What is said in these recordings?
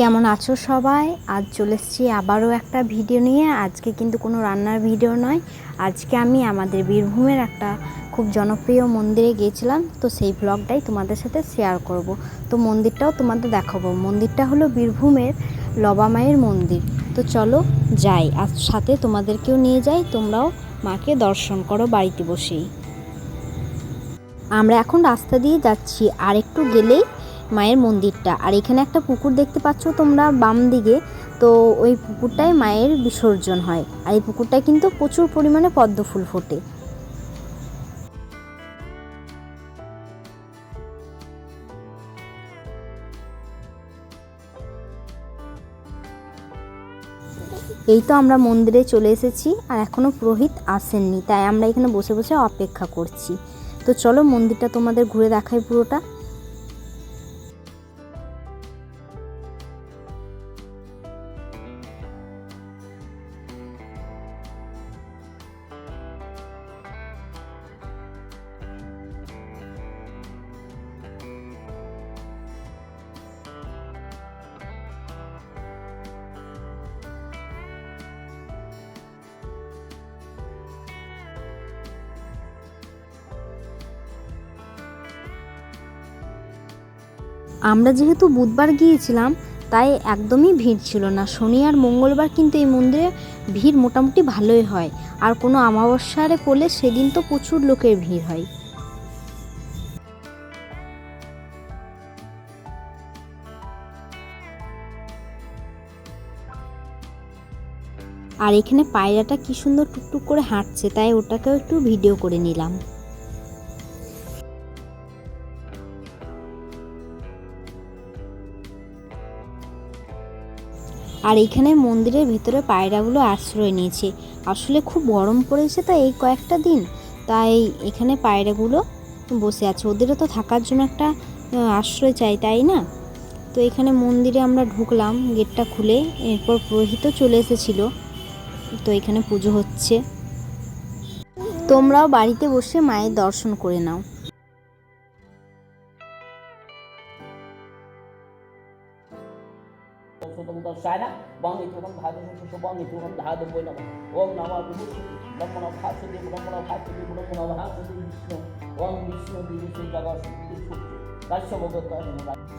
কেমন আছো সবাই? আজ চলে এসেছি আবারও একটা ভিডিও নিয়ে। আজকে কিন্তু কোনো রান্নার ভিডিও নয়, আজকে আমি আমাদের বীরভূমের একটা খুব জনপ্রিয় মন্দিরে গিয়েছিলাম, তো সেই ব্লগটাই তোমাদের সাথে শেয়ার করব। তো মন্দিরটাও তোমাদের দেখাবো। মন্দিরটা হলো বীরভূমের লবা মায়ের মন্দির। তো চলো যাই, আর সাথে তোমাদেরকেও নিয়ে যাই, তোমরাও মাকে দর্শন করো বাড়িতে বসেই। আমরা এখন রাস্তা দিয়ে যাচ্ছি, আর একটু গেলেই মায়ের মন্দিরটা। আর এখানে একটা পুকুর দেখতে পাচ্ছ তোমরা বাম দিকে, তো ওই পুকুরটায় মায়ের বিসর্জন হয়। আর এই পুকুরটায় কিন্তু প্রচুর পরিমাণে পদ্ম ফুল ফোটে। এই তো আমরা মন্দিরে চলে এসেছি, আর এখনও পুরোহিত আসেননি, তাই আমরা এখানে বসে বসে অপেক্ষা করছি। তো চলো মন্দিরটা তোমাদের ঘুরে দেখাই পুরোটা। আমরা যেহেতু বুধবার গিয়েছিলাম, তাই একদমই ভিড় ছিল না। শনি আর মঙ্গলবার কিন্তু এই মন্দিরে ভিড় মোটামুটি ভালোই হয়, আর কোনো অমাবস্যারে পড়লে সেদিন তো প্রচুর লোকের ভিড় হয়। আর এখানে পায়রাটা কি সুন্দর টুকটুক করে হাঁটছে, তাই ওটাকেও একটু ভিডিও করে নিলাম। আর এখানে মন্দিরের ভিতরে পায়রাগুলো আশ্রয় নিয়েছে। আসলে খুব গরম পড়েছে তো এই কয়েকটা দিন, তাই এখানে পায়রাগুলো বসে আছে। ওদেরও তো থাকার জন্য একটা আশ্রয় চাই, তাই না? তো এখানে মন্দিরে আমরা ঢুকলাম গেটটা খুলে, এরপর পুরোহিতও চলে এসেছিলো। তো এখানে পুজো হচ্ছে, তোমরাও বাড়িতে বসে মায়ের দর্শন করে নাও।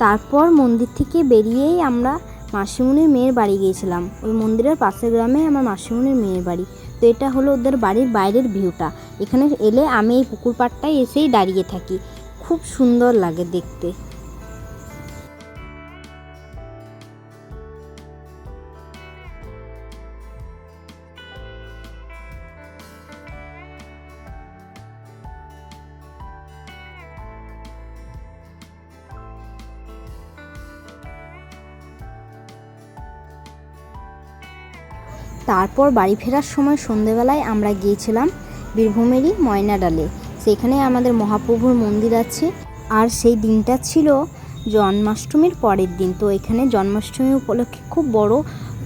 তারপর মন্দির থেকে বেরিয়েই আমরা মাসিমণির মেয়ের বাড়ি গিয়েছিলাম। ওই মন্দিরের পাশের গ্রামে আমার মাসিমণির মেয়ের বাড়ি। তো এটা হলো ওদের বাড়ির বাইরের ভিউটা। এখানে এলে আমি এই পুকুর পাড়টায় এসেই দাঁড়িয়ে থাকি, খুব সুন্দর লাগে দেখতে। তারপর বাড়ি ফেরার সময় সন্ধেবেলায় আমরা গিয়েছিলাম বীরভূমেরই ময়নাডালে। সেখানে আমাদের মহাপ্রভুর মন্দির আছে, আর সেই দিনটা ছিল জন্মাষ্টমীর পরের দিন। তো এখানে জন্মাষ্টমী উপলক্ষে খুব বড়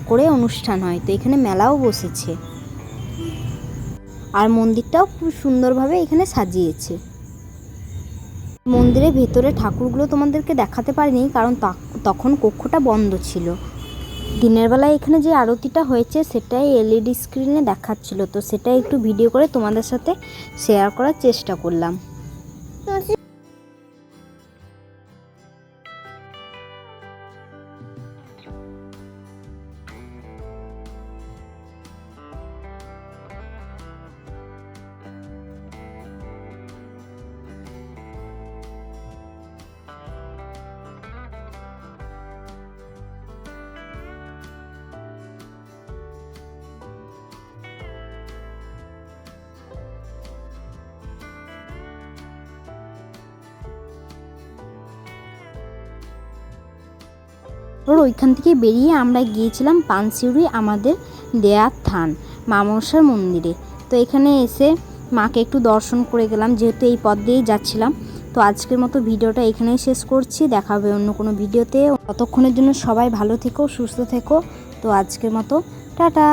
করে অনুষ্ঠান হয়, তো এখানে মেলাও বসেছে। আর মন্দিরটাও খুব সুন্দরভাবে এখানে সাজিয়েছে। মন্দিরের ভেতরে ঠাকুরগুলো তোমাদেরকে দেখাতে পারিনি, কারণ তখন কক্ষটা বন্ধ ছিল। দিনের বেলায় এখানে যে আরতিটা হয়েছে সেটাই এলইডি স্ক্রিনে দেখাচ্ছিল, তো সেটাই একটু ভিডিও করে তোমাদের সাথে শেয়ার করার চেষ্টা করলাম। ওইখান থেকে বেরিয়ে আমরা গিয়েছিলাম পানশিউরি আমাদের দেয়ার থান মা মনসার মন্দিরে। তো এখানে এসে মাকে একটু দর্শন করে গেলাম, যেহেতু এই পথ দিয়েই যাচ্ছিলাম। তো আজকের মতো ভিডিওটা এখানেই শেষ করছি, দেখা হবে অন্য কোনো ভিডিওতে। ততক্ষণের জন্য সবাই ভালো থেকো, সুস্থ থেকো। তো আজকের মতো টাটা।